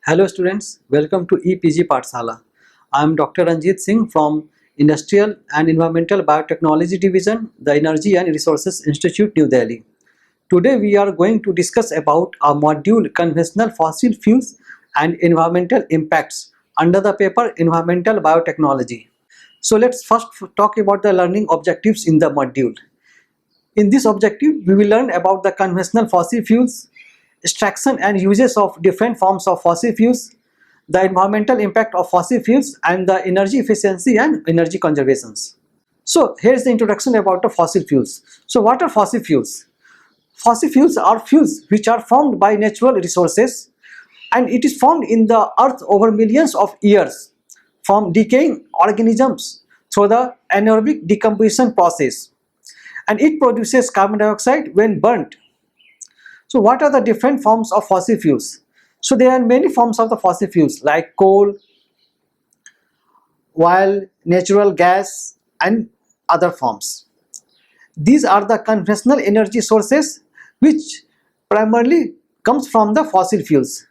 Hello students, welcome to EPG Pathshala. I am Dr. Ranjit Singh from Industrial and Environmental Biotechnology Division, the Energy and Resources Institute, New Delhi. Today we are going to discuss about a module conventional fossil fuels and environmental impacts under the paper Environmental Biotechnology. So let's first talk about the learning objectives in the module. In this objective, we will learn about the conventional fossil fuels, extraction and uses of different forms of fossil fuels, the environmental impact of fossil fuels, and the energy efficiency and energy conservations. So here is the introduction about the fossil fuels. So what are fossil fuels? Fossil fuels are fuels which are formed by natural resources, and it is formed in the earth over millions of years from decaying organisms through the anaerobic decomposition process, and it produces carbon dioxide when burnt. So what are the different forms of fossil fuels? So there are many forms of the fossil fuels like coal, oil, natural gas, and other forms. These are the conventional energy sources which primarily comes from the fossil fuels.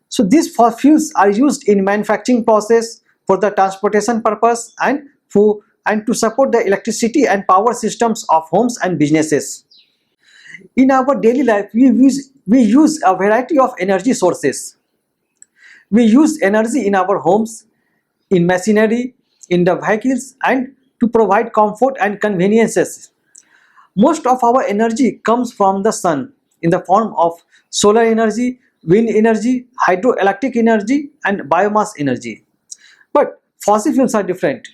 So these fossil fuels are used in manufacturing process, for the transportation purpose, and to support the electricity and power systems of homes and businesses. In our daily life, we use a variety of energy sources. We use energy in our homes, in machinery, in the vehicles, and to provide comfort and conveniences. Most of our energy comes from the sun in the form of solar energy, wind energy, hydroelectric energy, and biomass energy. But fossil fuels are different.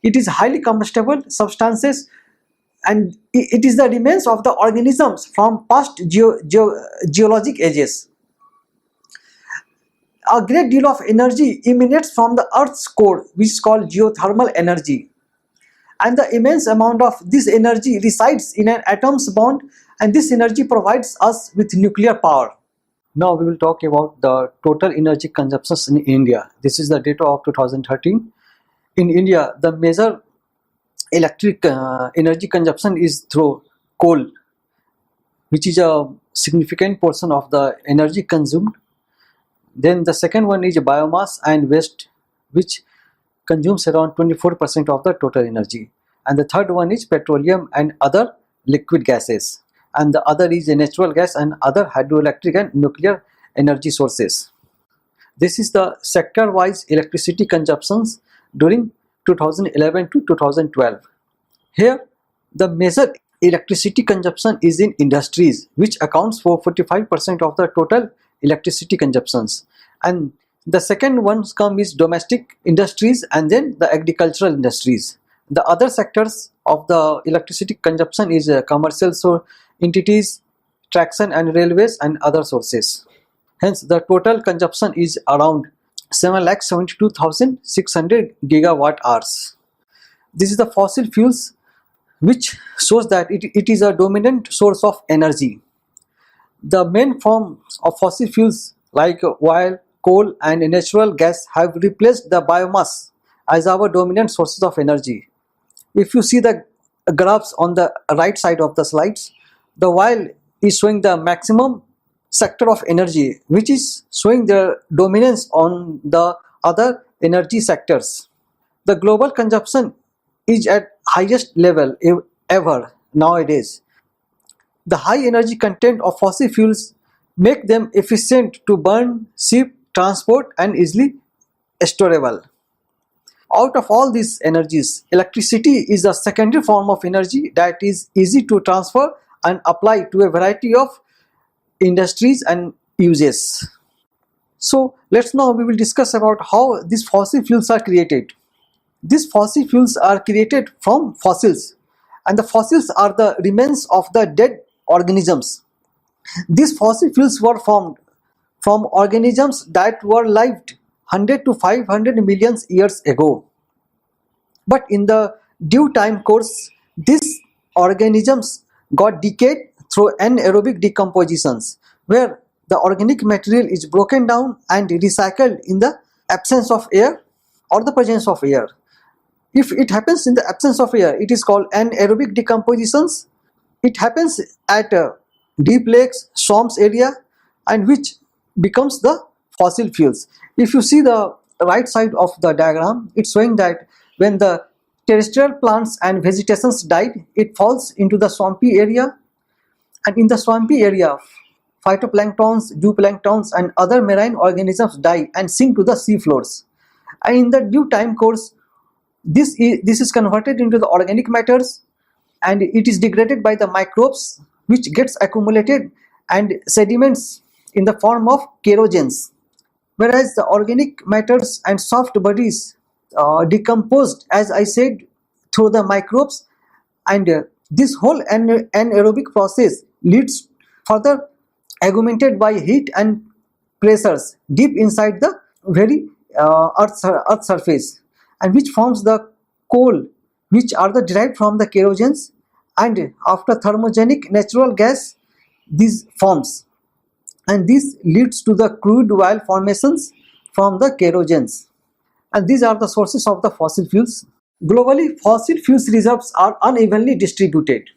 It is highly combustible substances, and it is the remains of the organisms from past geologic ages. A great deal of energy emanates from the earth's core, which is called geothermal energy, and the immense amount of this energy resides in an atom's bond, and this energy provides us with nuclear power. Now we will talk about the total energy consumptions in India. This is the data of 2013. In India, the major electric energy consumption is through coal, which is a significant portion of the energy consumed. Then the second one is biomass and waste, which consumes around 24% of the total energy. And the third one is petroleum and other liquid gases. And the other is natural gas and other hydroelectric and nuclear energy sources. This is the sector-wise electricity consumptions during 2011 to 2012. Here, the major electricity consumption is in industries, which accounts for 45% of the total electricity consumptions. And the second ones come is domestic industries and then the agricultural industries. The other sectors of the electricity consumption is commercial entities, traction and railways, and other sources. Hence, the total consumption is around 7,72,600 gigawatt hours. This is the fossil fuels, which shows that it is a dominant source of energy. The main forms of fossil fuels like oil, coal, and natural gas have replaced the biomass as our dominant sources of energy. If you see the graphs on the right side of the slides, the oil is showing the maximum sector of energy, which is showing their dominance on the other energy sectors. The global consumption is at highest level ever nowadays. The high energy content of fossil fuels make them efficient to burn, ship, transport, and easily storable. Out of all these energies, electricity is a secondary form of energy that is easy to transfer and apply to a variety of industries and uses. So we will discuss about how these fossil fuels are created. These fossil fuels are created from fossils, and the fossils are the remains of the dead organisms. These fossil fuels were formed from organisms that were lived 100 to 500 million years ago. But in the due time course, these organisms got decayed through anaerobic decompositions, where the organic material is broken down and recycled in the absence of air or the presence of air. If it happens in the absence of air, it is called anaerobic decompositions. It happens at deep lakes, swamps area, and which becomes the fossil fuels. If you see the right side of the diagram, it's showing that when the terrestrial plants and vegetations died, it falls into the swampy area, and in the swampy area, phytoplanktons, zooplanktons, and other marine organisms die and sink to the sea floors. And in the due time course, this is converted into the organic matters, and it is degraded by the microbes, which gets accumulated and sediments in the form of kerogens. Whereas the organic matters and soft bodies decomposed, as I said, through the microbes, and this whole anaerobic process leads further augmented by heat and pressures deep inside the very earth surface, and which forms the coal, which are the derived from the kerogens, and after thermogenic natural gas this forms, and this leads to the crude oil formations from the kerogens, and these are the sources of the fossil fuels. Globally, fossil fuels reserves are unevenly distributed.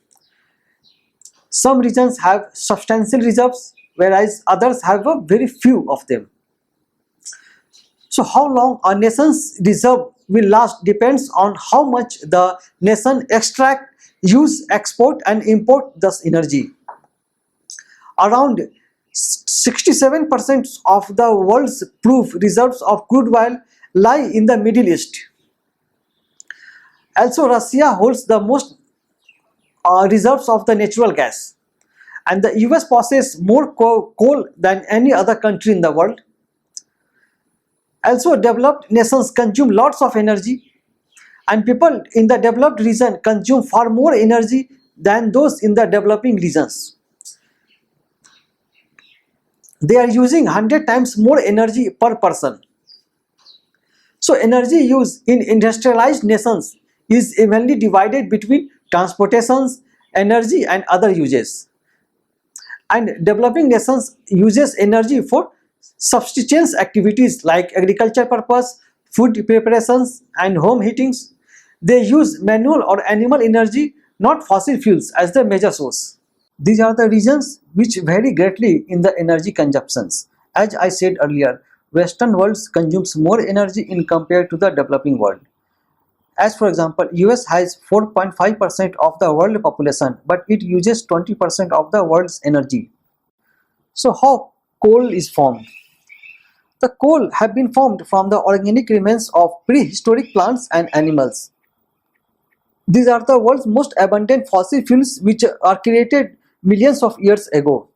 Some regions have substantial reserves, whereas others have a very few of them. So how long a nation's reserve will last depends on how much the nation extract, use, export and import this energy. Around 67% of the world's proved reserves of crude oil lie in the Middle East. Also, Russia holds the most reserves of the natural gas, and the US possesses more coal than any other country in the world. Also, developed nations consume lots of energy, and people in the developed region consume far more energy than those in the developing regions. They are using 100 times more energy per person. So energy use in industrialized nations is evenly divided between transportations, energy and other uses. And developing nations uses energy for subsistence activities like agriculture purpose, food preparations and home heatings. They use manual or animal energy, not fossil fuels, as the major source. These are the regions which vary greatly in the energy consumptions. As I said earlier, Western world consumes more energy in compared to the developing world. As for example, US has 4.5% of the world population, but it uses 20% of the world's energy. So how coal is formed? The coal have been formed from the organic remains of prehistoric plants and animals. These are the world's most abundant fossil fuels, which are created millions of years ago.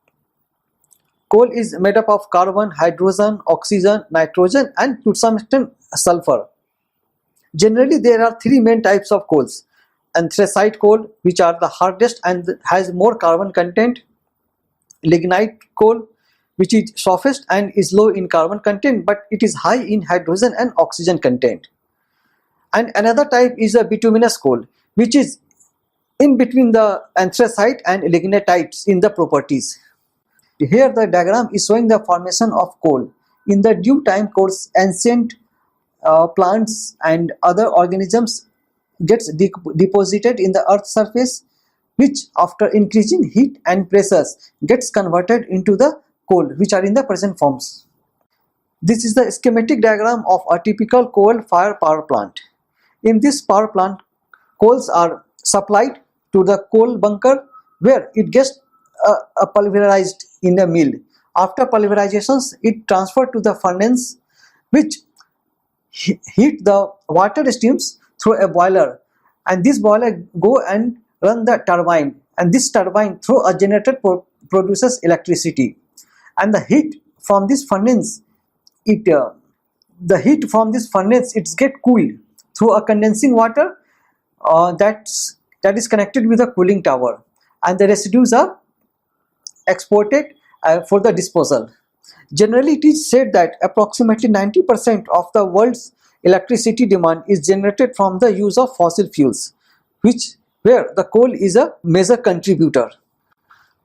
Coal is made up of carbon, hydrogen, oxygen, nitrogen and to some extent sulfur. Generally, there are three main types of coals: anthracite coal, which are the hardest and has more carbon content; lignite coal, which is softest and is low in carbon content, but it is high in hydrogen and oxygen content; and another type is a bituminous coal, which is in between the anthracite and lignitites in the properties. Here the diagram is showing the formation of coal. In the due time course, ancient plants and other organisms gets deposited in the earth surface, which after increasing heat and pressures gets converted into the coal, which are in the present forms. This is the schematic diagram of a typical coal fire power plant. In this power plant, coals are supplied to the coal bunker, where it gets pulverized in the mill. After pulverizations, it transferred to the furnace, which heat the water steams through a boiler, and this boiler go and run the turbine, and this turbine through a generator produces electricity, and the heat from this furnace it get cooled through a condensing water that is connected with a cooling tower, and the residues are exported for the disposal. Generally, it is said that approximately 90% of the world's electricity demand is generated from the use of fossil fuels, where the coal is a major contributor.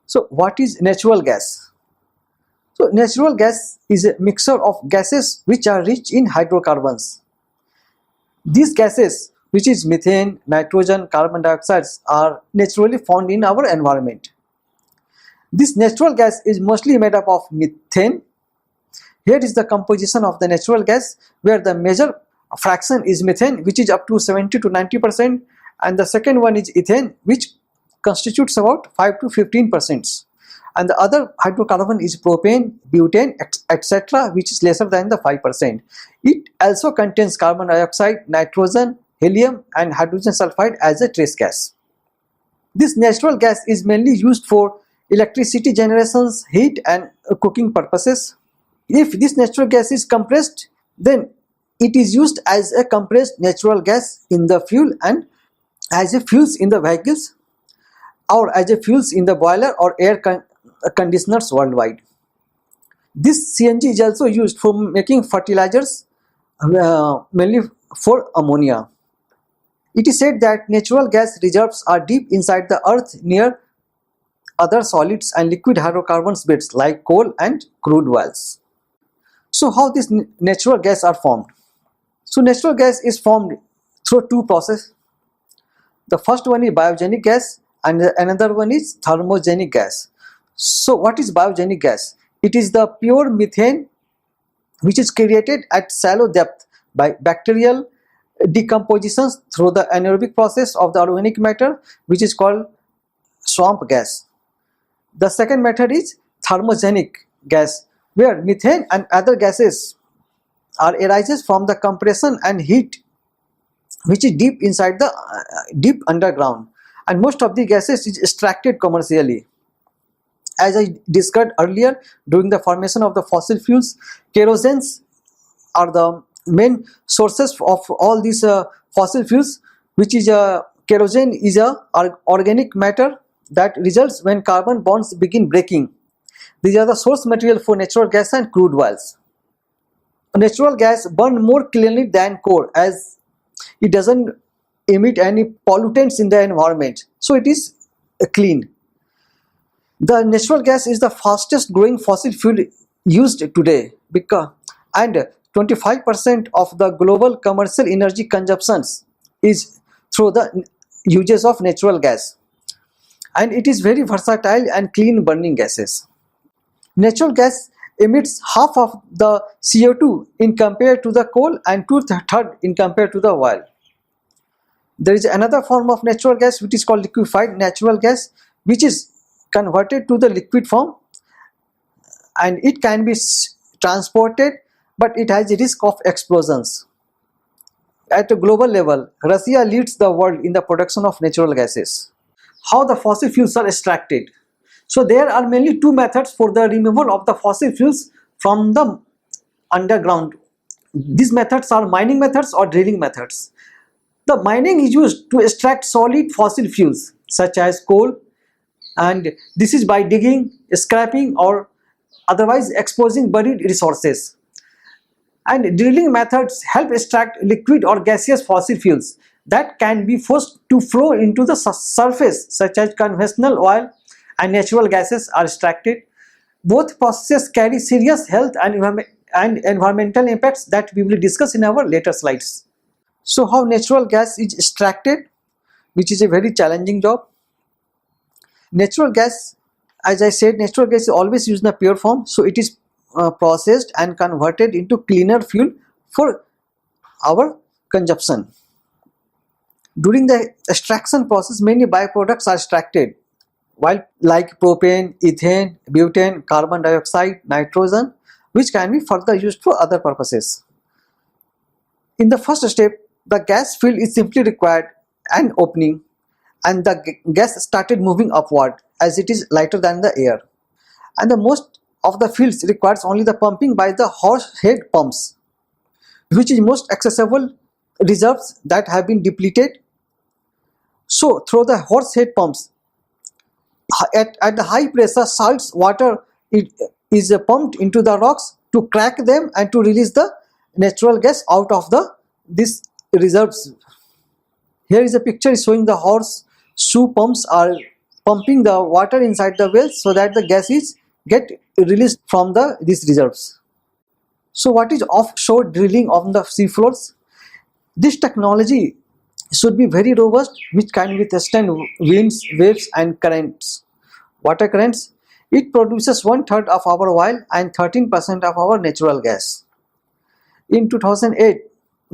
So what is natural gas? So natural gas is a mixture of gases which are rich in hydrocarbons. These gases, which is methane, nitrogen, carbon dioxide, are naturally found in our environment. This natural gas is mostly made up of methane, Here is the composition of the natural gas, where the major fraction is methane, which is up to 70 to 90%, and the second one is ethane, which constitutes about 5 to 15%. And the other hydrocarbon is propane, butane, etc., which is lesser than the 5%. It also contains carbon dioxide, nitrogen, helium, and hydrogen sulfide as a trace gas. This natural gas is mainly used for electricity generations, heat, and cooking purposes. If this natural gas is compressed, then it is used as a compressed natural gas in the fuel and as a fuels in the vehicles, or as a fuels in the boiler or air conditioners worldwide. This CNG is also used for making fertilizers, mainly for ammonia. It is said that natural gas reserves are deep inside the earth near other solids and liquid hydrocarbons beds like coal and crude oils. So how this natural gas are formed? So natural gas is formed through two processes. The first one is biogenic gas and another one is thermogenic gas. So what is biogenic gas? It is the pure methane which is created at shallow depth by bacterial decompositions through the anaerobic process of the organic matter, which is called swamp gas. The second method is thermogenic gas, where methane and other gases are arises from the compression and heat which is deep inside the deep underground, and most of the gases is extracted commercially. As I discussed earlier, during the formation of the fossil fuels, kerosenes are the main sources of all these fossil fuels, which is kerosene is a organic matter that results when carbon bonds begin breaking. These are the source material for natural gas and crude oils. Natural gas burn more cleanly than coal, as it doesn't emit any pollutants in the environment, so it is clean. The natural gas is the fastest growing fossil fuel used today, and 25% of the global commercial energy consumptions is through the uses of natural gas, and it is very versatile and clean burning gases. Natural gas emits half of the CO2 in compared to the coal and two-thirds in compared to the oil. There is another form of natural gas which is called liquefied natural gas, which is converted to the liquid form, and it can be transported, but it has a risk of explosions. At a global level, Russia leads the world in the production of natural gases. How the fossil fuels are extracted? So there are mainly two methods for the removal of the fossil fuels from the underground. These methods are mining methods or drilling methods. The mining is used to extract solid fossil fuels such as coal, and this is by digging, scrapping, or otherwise exposing buried resources. And drilling methods help extract liquid or gaseous fossil fuels that can be forced to flow into the surface, such as conventional oil and natural gases are extracted. Both processes carry serious health and environmental impacts that we will discuss in our later slides. So how natural gas is extracted, which is a very challenging job. Natural gas, as I said, natural gas is always used in a pure form, so it is processed and converted into cleaner fuel for our consumption. During the extraction process, many byproducts are extracted, while like propane, ethane, butane, carbon dioxide, nitrogen, which can be further used for other purposes. In the first step, the gas field is simply required an opening, and the gas started moving upward as it is lighter than the air. And the most of the fields requires only the pumping by the horse head pumps, which is most accessible reserves that have been depleted. So through the horse head pumps, at the high pressure, salts water is pumped into the rocks to crack them and to release the natural gas out of these reserves. Here is a picture showing the horseshoe pumps are pumping the water inside the wells so that the gases get released from these reserves. So what is offshore drilling on the seafloors? This technology should be very robust, which can withstand winds, waves, and currents, water currents. It produces one-third of our oil and 13% of our natural gas. In 2008,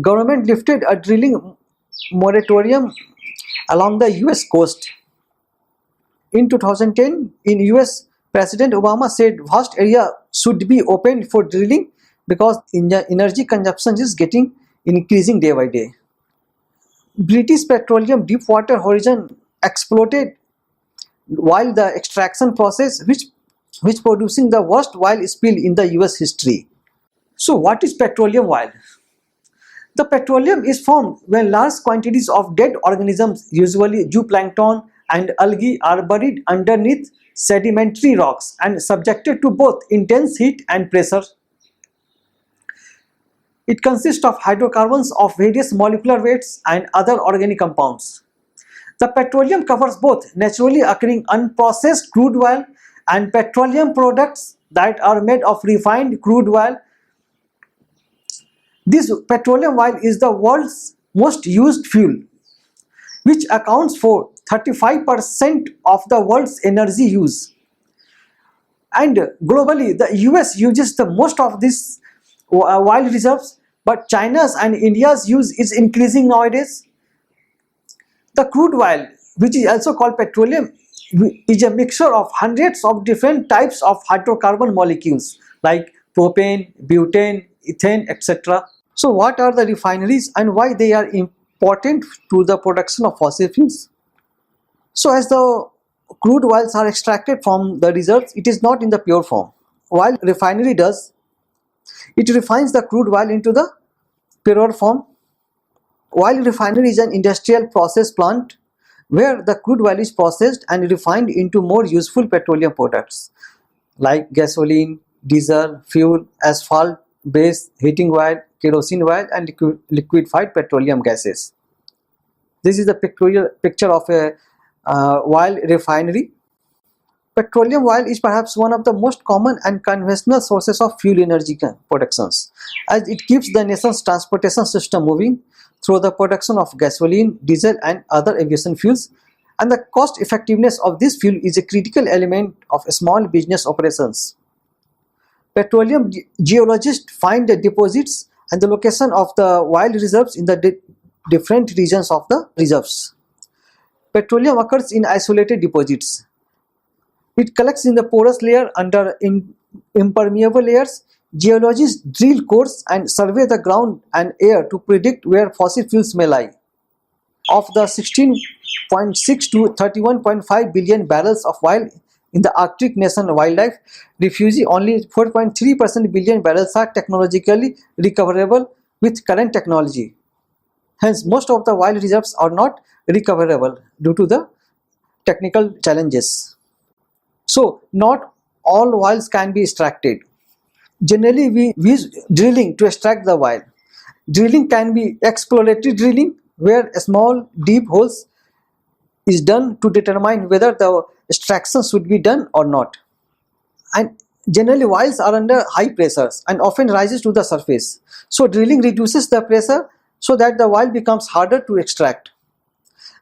government lifted a drilling moratorium along the US coast. In 2010, in US, President Obama said vast area should be opened for drilling because energy consumption is getting increasing day by day. British Petroleum Deepwater Horizon exploded while the extraction process which producing the worst oil spill in the US history. So what is petroleum oil? The petroleum is formed when large quantities of dead organisms, usually zooplankton and algae, are buried underneath sedimentary rocks and subjected to both intense heat and pressure. It consists of hydrocarbons of various molecular weights and other organic compounds. The petroleum covers both naturally occurring unprocessed crude oil and petroleum products that are made of refined crude oil. This petroleum oil is the world's most used fuel, which accounts for 35% of the world's energy use. And globally, the US uses the most of this oil reserves, but China's and India's use is increasing nowadays. The crude oil, which is also called petroleum, is a mixture of hundreds of different types of hydrocarbon molecules like propane, butane, ethane, etc. So what are the refineries and why they are important to the production of fossil fuels? So as the crude oils are extracted from the reserves, it is not in the pure form. While refinery does, it refines the crude oil into the purer form. Oil refinery is an industrial process plant where the crude oil is processed and refined into more useful petroleum products like gasoline, diesel, fuel, asphalt, base, heating oil, kerosene oil and liquefied petroleum gases. This is the picture of a oil refinery. Petroleum oil is perhaps one of the most common and conventional sources of fuel energy productions, as it keeps the nation's transportation system moving through the production of gasoline, diesel and other aviation fuels, and the cost effectiveness of this fuel is a critical element of small business operations. Petroleum geologists find the deposits and the location of the oil reserves in the different regions of the reserves. Petroleum occurs in isolated deposits. It collects in the porous layer under impermeable layers. Geologists drill cores and survey the ground and air to predict where fossil fuels may lie. Of the 16.6 to 31.5 billion barrels of oil in the Arctic nation wildlife refuge, only 4.3% billion barrels are technologically recoverable with current technology. Hence, most of the oil reserves are not recoverable due to the technical challenges. So, not all oils can be extracted. Generally, we use drilling to extract the oil. Drilling can be exploratory drilling, where small deep holes is done to determine whether the extraction should be done or not. And generally oils are under high pressures and often rises to the surface. So drilling reduces the pressure so that the oil becomes harder to extract.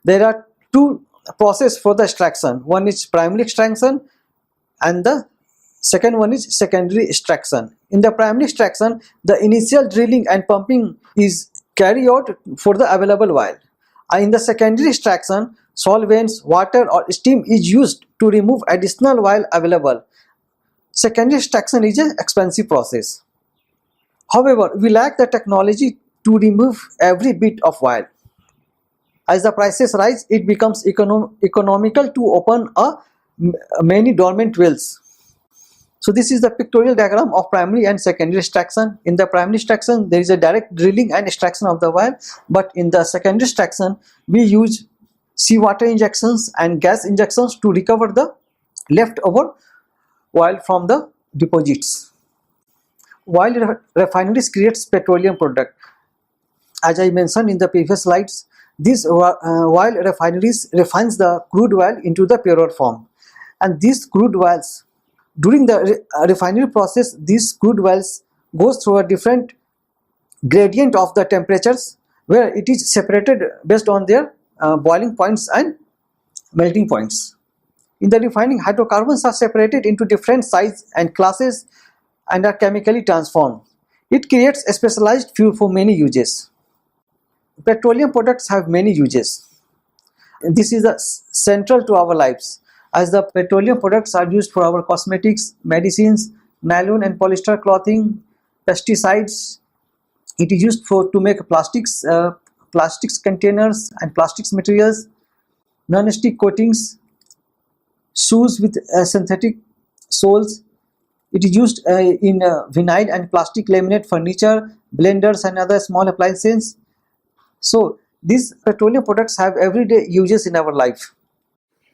There are two processes for the extraction. One is primary extraction and the second one is secondary extraction. In the primary extraction, the initial drilling and pumping is carried out for the available oil. In the secondary extraction, solvents, water or steam is used to remove additional oil available. Secondary extraction is an expensive process. However, we lack the technology to remove every bit of oil. As the prices rise, it becomes economical to open many dormant wells. So this is the pictorial diagram of primary and secondary extraction. In the primary extraction, there is a direct drilling and extraction of the oil, but in the secondary extraction, we use seawater injections and gas injections to recover the leftover oil from the deposits. Oil refineries creates petroleum product. As I mentioned in the previous slides, these oil refineries refines the crude oil into the purer form, and these crude oils, during the refinery process, these crude oils goes through a different gradient of the temperatures where it is separated based on their boiling points and melting points. In the refining, hydrocarbons are separated into different sizes and classes and are chemically transformed. It creates a specialized fuel for many uses. Petroleum products have many uses. This is central to our lives, as the petroleum products are used for our cosmetics, medicines, nylon and polyester clothing, pesticides. It is used for to make plastics containers and plastics materials, non-stick coatings, shoes with synthetic soles. It is used in vinyl and plastic laminate furniture, blenders and other small appliances. So these petroleum products have everyday uses in our life.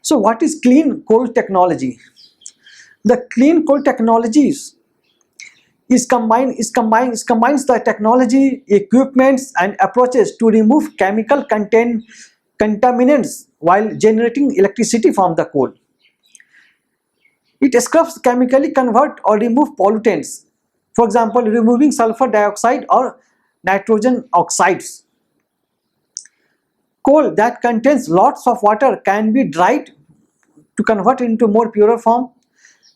So what is clean coal technology? The clean coal technologies combines the technology, equipments and approaches to remove chemical contaminants while generating electricity from the coal. It scrubs, chemically convert or remove pollutants, for example removing sulfur dioxide or nitrogen oxides. Coal that contains lots of water can be dried to convert into more purer form.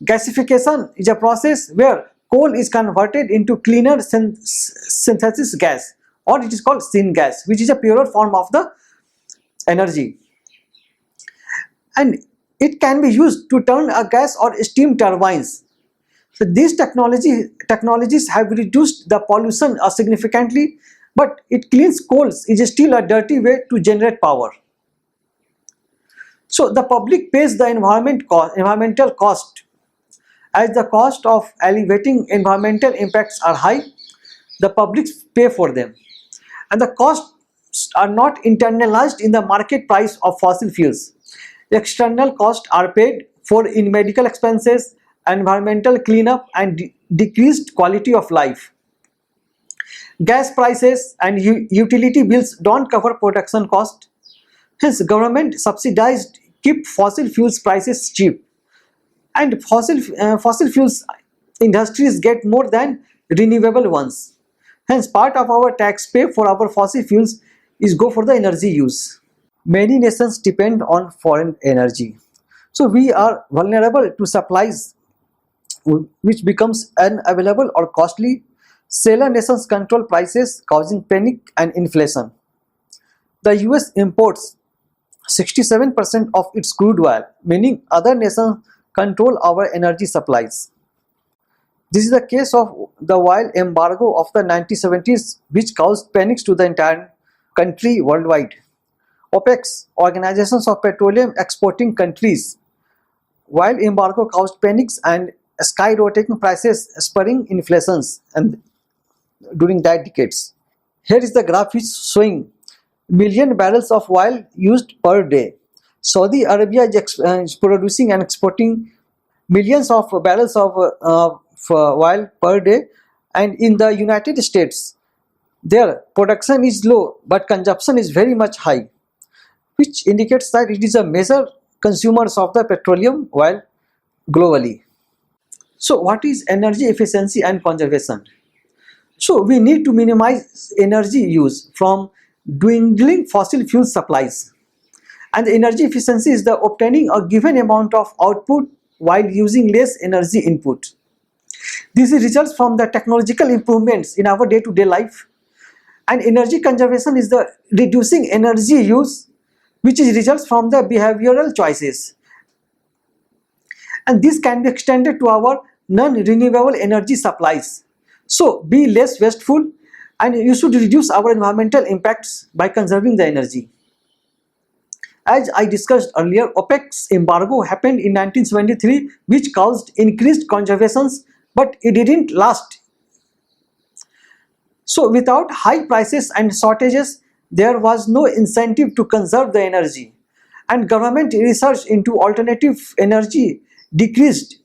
Gasification is a process where coal is converted into cleaner synthesis gas, or it is called syngas, which is a purer form of the energy, and it can be used to turn a gas or steam turbines. So these technologies have reduced the pollution significantly, but it cleans coals is still a dirty way to generate power. So the public pays the environmental cost. As the cost of alleviating environmental impacts are high, the public pay for them, and the costs are not internalized in the market price of fossil fuels. External costs are paid for in medical expenses, environmental cleanup and decreased quality of life. Gas prices and utility bills don't cover production cost. Hence, government subsidized keep fossil fuels prices cheap, and fossil fuels industries get more than renewable ones. Hence, part of our tax pay for our fossil fuels is go for the energy use. Many nations depend on foreign energy, so we are vulnerable to supplies which becomes unavailable or costly. Seller nations control prices, causing panic and inflation. The US imports 67% of its crude oil, meaning other nations control our energy supplies. This is the case of the oil embargo of the 1970s, which caused panics to the entire country worldwide. OPEC, organizations of petroleum exporting countries, while embargo caused panics and skyrocketing prices, spurring inflations and during that decades. Here is the graph which is showing million barrels of oil used per day. Saudi Arabia is producing and exporting millions of barrels of oil per day, and in the United States their production is low but consumption is very much high, which indicates that it is a major consumers of the petroleum oil globally. So what is energy efficiency and conservation? So we need to minimize energy use from dwindling fossil fuel supplies, and the energy efficiency is the obtaining a given amount of output while using less energy input. This results from the technological improvements in our day-to-day life, and energy conservation is the reducing energy use, which is results from the behavioral choices, and this can be extended to our non-renewable energy supplies. So be less wasteful, and you should reduce our environmental impacts by conserving the energy. As I discussed earlier, OPEC's embargo happened in 1973, which caused increased conservations, but it didn't last. So without high prices and shortages, there was no incentive to conserve the energy, and government research into alternative energy decreased,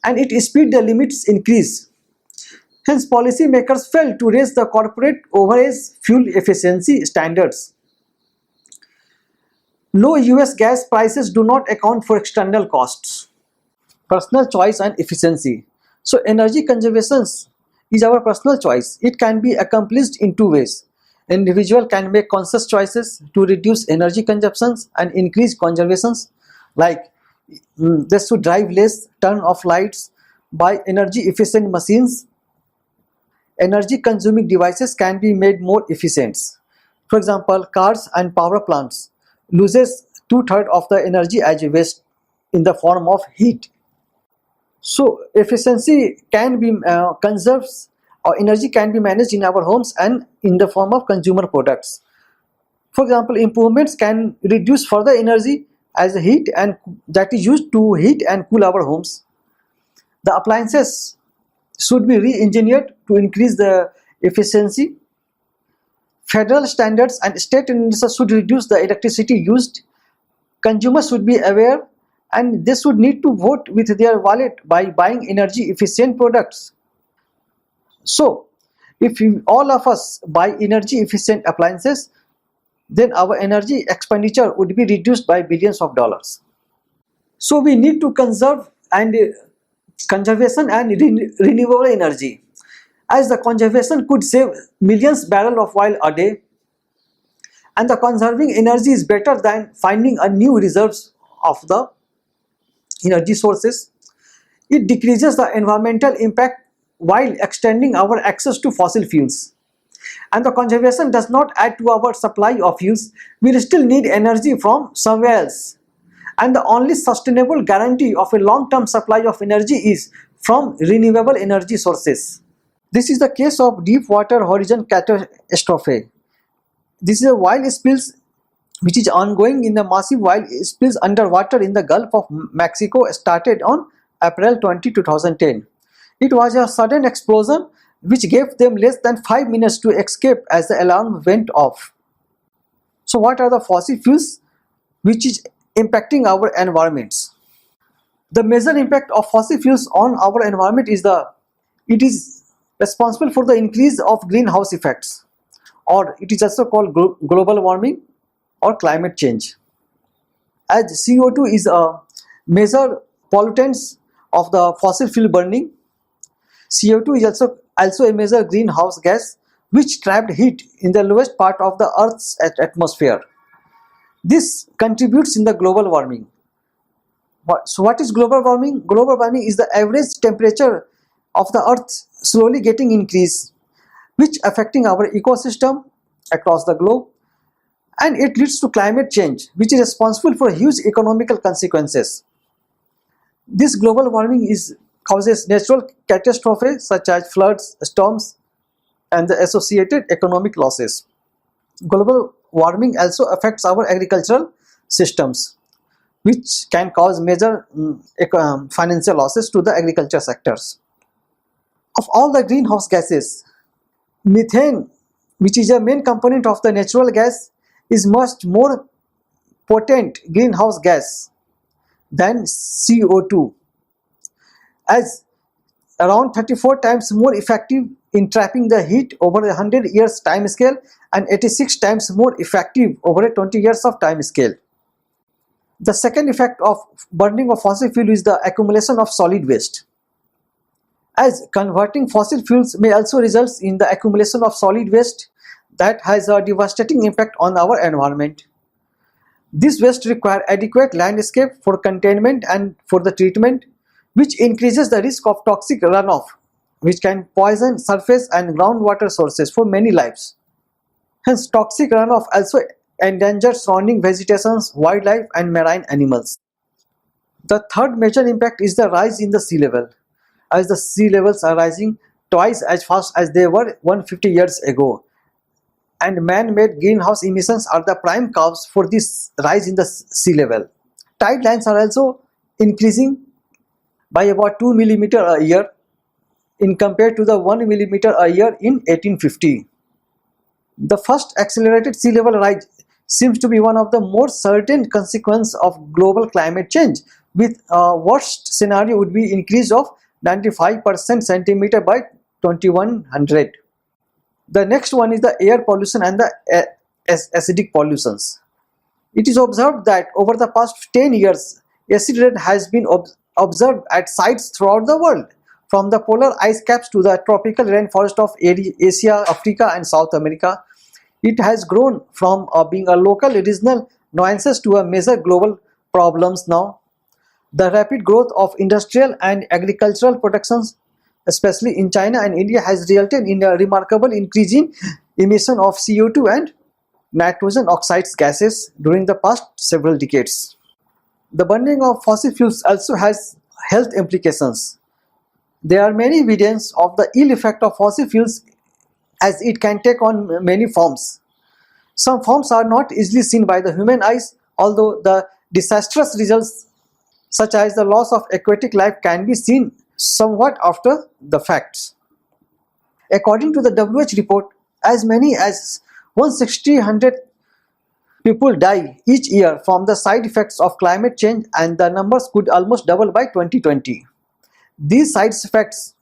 and it speed the limits increase. Hence, policymakers failed to raise the corporate overage fuel efficiency standards. Low US gas prices do not account for external costs. Personal choice and efficiency. So energy conservation is our personal choice. It can be accomplished in two ways. Individual can make conscious choices to reduce energy consumptions and increase conservations, like They should drive less turn off lights, buy energy efficient machines. Energy consuming devices can be made more efficient. For example, cars and power plants loses two-thirds of the energy as waste in the form of heat. So efficiency can be conserves or energy can be managed in our homes and in the form of consumer products. For example, improvements can reduce further energy as heat and that is used to heat and cool our homes. The appliances should be re-engineered to increase the efficiency. Federal standards and state standards should reduce the electricity used. Consumers should be aware and they should need to vote with their wallet by buying energy efficient products. So, if all of us buy energy efficient appliances, then our energy expenditure would be reduced by billions of dollars. So, we need to conserve and conservation and renewable energy, as the conservation could save millions barrels of oil a day, and the conserving energy is better than finding a new reserves of the energy sources. It decreases the environmental impact while extending our access to fossil fuels. And the conservation does not add to our supply of fuels. We will still need energy from somewhere else. And the only sustainable guarantee of a long-term supply of energy is from renewable energy sources. This is the case of Deepwater Horizon catastrophe. This is a oil spills which is ongoing in the massive oil spills underwater in the Gulf of Mexico started on April 20, 2010. It was a sudden explosion which gave them less than 5 minutes to escape as the alarm went off. So what are the fossil fuels which is impacting our environments? The major impact of fossil fuels on our environment is it is responsible for the increase of greenhouse effects, or it is also called global warming or climate change. As CO2 is a major pollutant of the fossil fuel burning, CO2 is also a major greenhouse gas which trapped heat in the lowest part of the Earth's atmosphere. This contributes in the global warming. So what is global warming? Global warming is the average temperature of the Earth slowly getting increased, which affecting our ecosystem across the globe, and it leads to climate change, which is responsible for huge economical consequences. This global warming causes natural catastrophes such as floods, storms, and the associated economic losses. Global warming also affects our agricultural systems, which can cause major financial losses to the agriculture sectors. Of all the greenhouse gases, methane, which is a main component of the natural gas, is much more potent greenhouse gas than CO2, as around 34 times more effective in trapping the heat over a 100 years time scale and 86 times more effective over a 20 years of time scale. The second effect of burning of fossil fuel is the accumulation of solid waste, as converting fossil fuels may also result in the accumulation of solid waste that has a devastating impact on our environment. This waste requires adequate landscape for containment and for the treatment, which increases the risk of toxic runoff, which can poison surface and groundwater sources for many lives. Hence, toxic runoff also endangers surrounding vegetations, wildlife, and marine animals. The third major impact is the rise in the sea level, as the sea levels are rising twice as fast as they were 150 years ago. And man-made greenhouse emissions are the prime cause for this rise in the sea level. Tide lines are also increasing by about 2 millimeter a year in compared to the 1 millimeter a year in 1850. The first accelerated sea level rise seems to be one of the more certain consequences of global climate change, with worst scenario would be increase of 95% centimeter by 2100. The next one is the air pollution and the acidic pollutions. It is observed that over the past 10 years, acid rain has been observed at sites throughout the world, from the polar ice caps to the tropical rainforest of Asia, Africa, and South America. It has grown from being a local regional nuisance to a major global problems now. The rapid growth of industrial and agricultural productions, especially in China and India, has resulted in a remarkable increase in emission of CO2 and nitrogen oxides gases during the past several decades. The burning of fossil fuels also has health implications. There are many evidence of the ill effect of fossil fuels as it can take on many forms. Some forms are not easily seen by the human eyes, although the disastrous results such as the loss of aquatic life can be seen somewhat after the facts. According to the WHO report, as many as 160 people die each year from the side effects of climate change, and the numbers could almost double by 2020. These side effects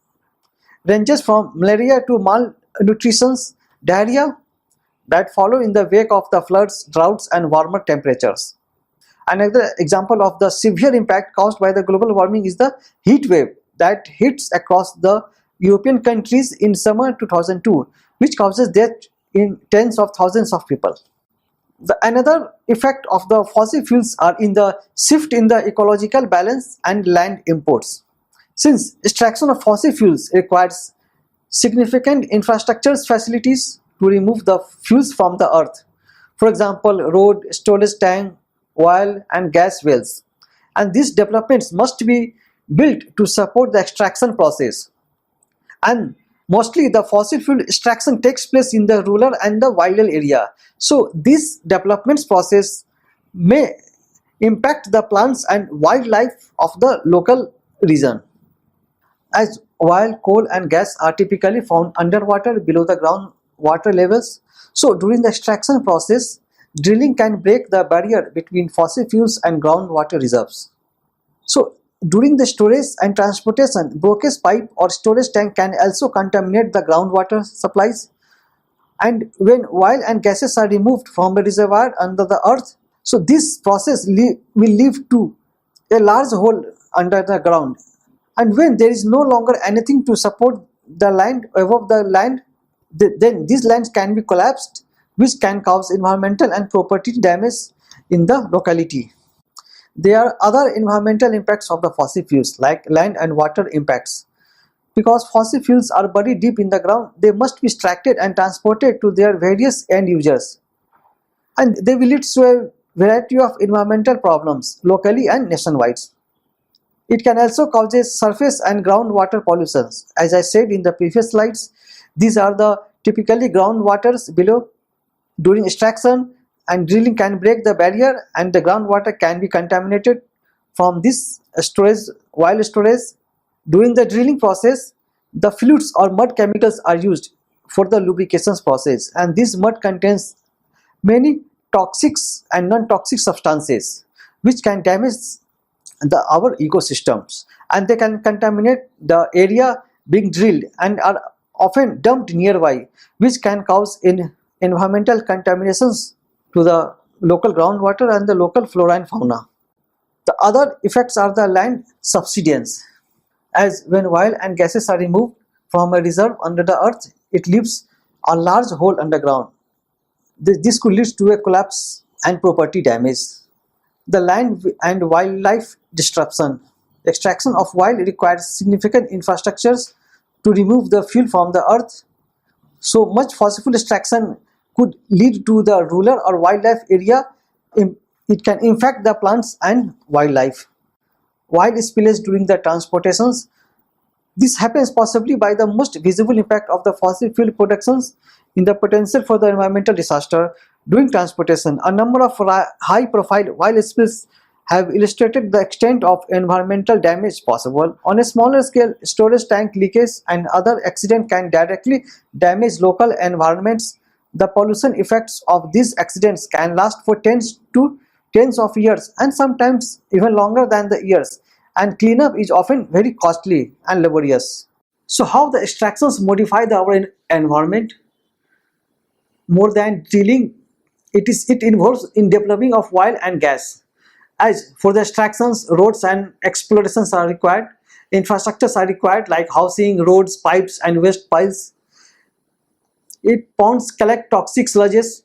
ranges from malaria to malnutrition, diarrhea that follow in the wake of the floods, droughts and warmer temperatures. Another example of the severe impact caused by the global warming is the heat wave that hits across the European countries in summer 2002, which causes death in tens of thousands of people. Another effect of the fossil fuels are in the shift in the ecological balance and land imports. Since extraction of fossil fuels requires significant infrastructure facilities to remove the fuels from the earth, for example, road, storage tank, oil and gas wells, and these developments must be built to support the extraction process. And mostly the fossil fuel extraction takes place in the rural and the wild area, so this development process may impact the plants and wildlife of the local region. As while coal and gas are typically found underwater below the ground water levels, so during the extraction process, drilling can break the barrier between fossil fuels and groundwater reserves. So during the storage and transportation, broken pipe or storage tank can also contaminate the groundwater supplies. And when oil and gases are removed from a reservoir under the earth, so this process will lead to a large hole under the ground. And when there is no longer anything to support the land above the land, then these lands can be collapsed, which can cause environmental and property damage in the locality. There are other environmental impacts of the fossil fuels like land and water impacts. Because fossil fuels are buried deep in the ground, they must be extracted and transported to their various end users. And they will lead to a variety of environmental problems locally and nationwide. It can also cause surface and groundwater pollutions. As I said in the previous slides, these are the typically groundwaters below. During extraction and drilling can break the barrier and the groundwater can be contaminated from this storage. While storage, during the drilling process, the fluids or mud chemicals are used for the lubrication process, and this mud contains many toxic and non-toxic substances which can damage our ecosystems, and they can contaminate the area being drilled and are often dumped nearby, which can cause environmental contaminations to the local groundwater and the local flora and fauna. The other effects are the land subsidence, as when oil and gases are removed from a reserve under the earth, it leaves a large hole underground. This could lead to a collapse and property damage. The land and wildlife disruption. Extraction of oil requires significant infrastructures to remove the fuel from the earth. So much fossil fuel extraction could lead to the rural or wildlife area. It can infect the plants and wildlife. Wild spillage during the transportations. This happens possibly by the most visible impact of the fossil fuel productions in the potential for the environmental disaster during transportation. A number of high-profile wild spills have illustrated the extent of environmental damage possible. On a smaller scale, storage tank leakage and other accidents can directly damage local environments. The pollution effects of these accidents can last for tens of years and sometimes even longer than the years, and cleanup is often very costly and laborious. So how the extractions modify our environment? More than drilling, it involves in developing of oil and gas. As for the extractions, roads and explorations are required. Infrastructures are required like housing, roads, pipes and waste piles. Ponds collect toxic sludges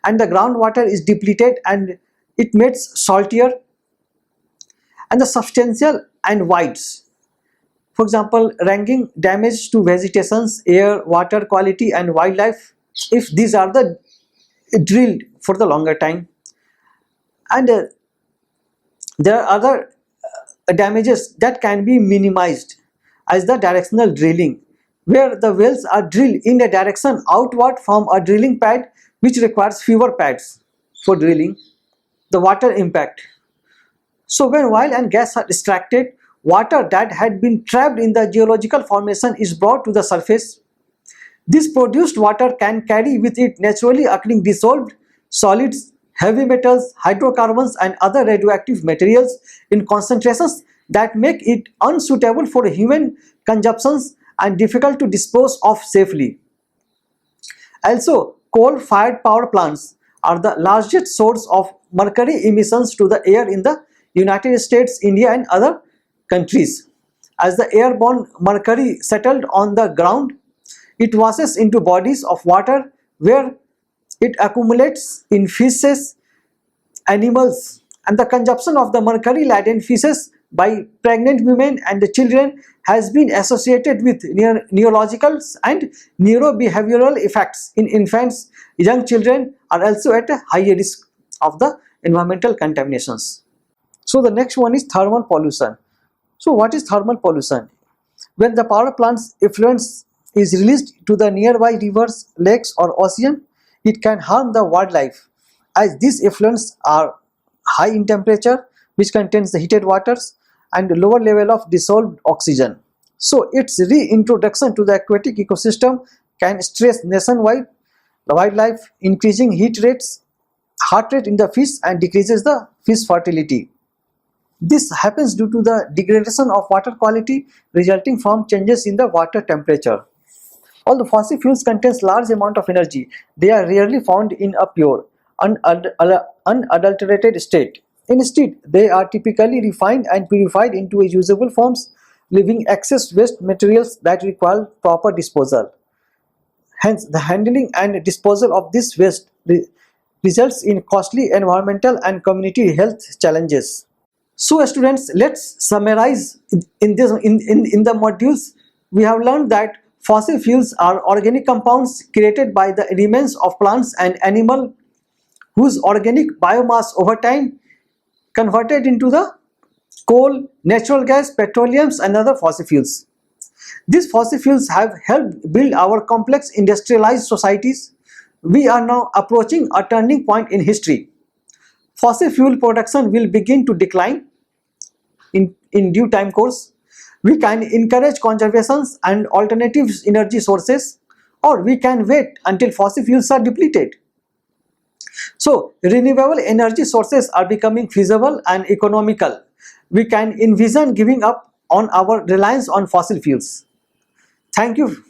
and the groundwater is depleted and it makes saltier. and the substantial and wides. For example, wrangling damage to vegetations, air, water quality and wildlife if these are the drilled for the longer time. And there are other damages that can be minimized as the directional drilling, where the wells are drilled in a direction outward from a drilling pad which requires fewer pads for drilling. The water impact. So when oil and gas are extracted, water that had been trapped in the geological formation is brought to the surface. This produced water can carry with it naturally occurring dissolved solids, heavy metals, hydrocarbons and other radioactive materials in concentrations that make it unsuitable for human consumptions and difficult to dispose of safely. Also, coal-fired power plants are the largest source of mercury emissions to the air in the United States, India and other countries. As the airborne mercury settled on the ground, it washes into bodies of water where it accumulates in fishes, animals, and the consumption of the mercury-laden fishes by pregnant women and the children has been associated with neurological and neurobehavioral effects in infants. Young children are also at a higher risk of the environmental contaminations. So the next one is thermal pollution. So what is thermal pollution? When the power plant's effluent is released to the nearby rivers, lakes or ocean, it can harm the wildlife as these effluents are high in temperature, which contains the heated waters and lower level of dissolved oxygen. So its reintroduction to the aquatic ecosystem can stress nationwide the wildlife, increasing heart rate in the fish and decreases the fish fertility. This happens due to the degradation of water quality resulting from changes in the water temperature. Although fossil fuels contains large amount of energy, they are rarely found in a pure, unadulterated state. Instead, they are typically refined and purified into usable forms, leaving excess waste materials that require proper disposal. Hence, the handling and disposal of this waste results in costly environmental and community health challenges. So students, let's summarize in the modules. We have learned that fossil fuels are organic compounds created by the remains of plants and animals whose organic biomass over time converted into the coal, natural gas, petroleums and other fossil fuels. These fossil fuels have helped build our complex industrialized societies. We are now approaching a turning point in history. Fossil fuel production will begin to decline in due time course. We can encourage conservations and alternative energy sources, or we can wait until fossil fuels are depleted. So renewable energy sources are becoming feasible and economical. We can envision giving up on our reliance on fossil fuels. Thank you.